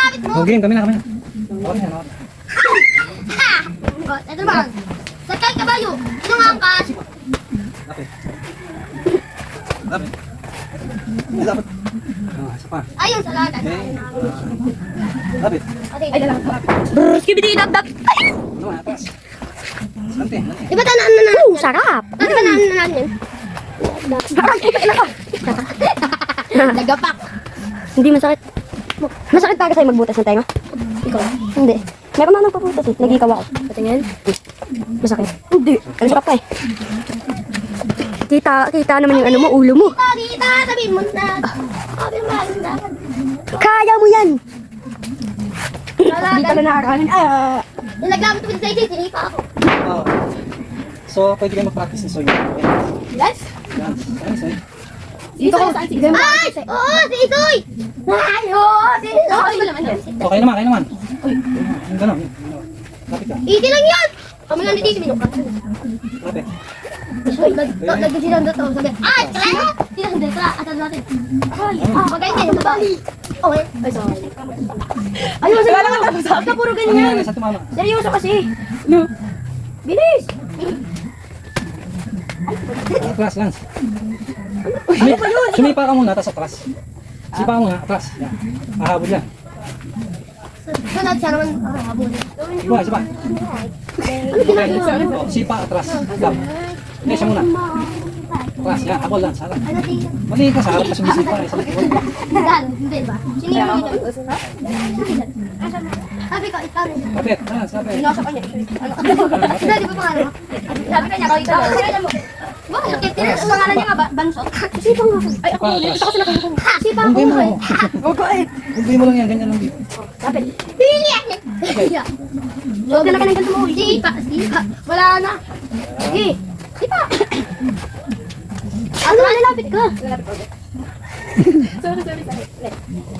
lapit mo. Okay, kami na. Okay na. Ito naman. Sakay kabayo. Ito nga ang kas. Okay. Lapit. Lapit. Isa pa. Ayun sa lahat. Okay. Lapit. Ay, lang. Skibidi dab. Ano na, atas. Sante. Di ba tanaan na natin? Sarap. Di ba tanaan na natin? Nagapak. Hindi masakit. Masakit para sa'yo magbutas ng tenga? Ikaw. Hindi. Meron na nagpaputas eh. Nag-ikaw ako. Patingin. Masakit. Hindi. Ang sarap pa eh. Kita naman yung ano mo, ulo mo. Kita, sabihin mo na. Sabi mo na. Kaya mo yan. Hindi ka Talaga. na nakakanin. Yung naglamit ko sa isa, sinipa ako. Oh. So, pwede kayo mag-practice ng soy. Okay. Yes? Yan. Ano soy? Dito ko. Ay! Oo, si Isoy! Ay, oo, si Isoy! Okay naman, kayo naman. Yung gano'n. Lapit ka. Easy lang yun! Kami lang dito, minok ka. Lapit. Isoy, nagdesilang dito. Sabi, ay, kala! Silang dito, atas natin. Ay, magaling din, babae. Okay. Ay, sorry. Ayun, wala naman tapos. Ka puro Ano ganyan. yan? Sa tumama. Seryoso kasi. No. Bilis. Atras, Lance. Sumipa ka muna, tapos atras. Sipa ka muna, atras. Yan. Mahabol yan. Sunod siya naman, habol. Sipa. Okay. Sipa, atras. Gab. Okay, siya muna. Atras, yan. Habol lang, sarap. Ano, tingin? Mali ka, sarap kasi sumisipa. Sa likod. Hindi ba? Sinimo nyo. Sabi ko, ikaw rin. Lapit, Lance, lapit. Nasa kanya. Sabi ko pangalan mo. Sabi kanya, ikaw. Bakit? Tinanong ang pangalan niya nga ba? Bansot? Sipa nga. Ay, ako. Sipa, Ito kasi nakalimutan. Sipa Bunggoy ako mo. eh. Ogo eh. Bunggoy mo lang yan, ganyan lang dito. Dapat. Pili! Huwag ka na ka ng ganito mo. Sipa, sipa. Wala na. Sige. Sipa. Ano, lalapit ka. Sorry.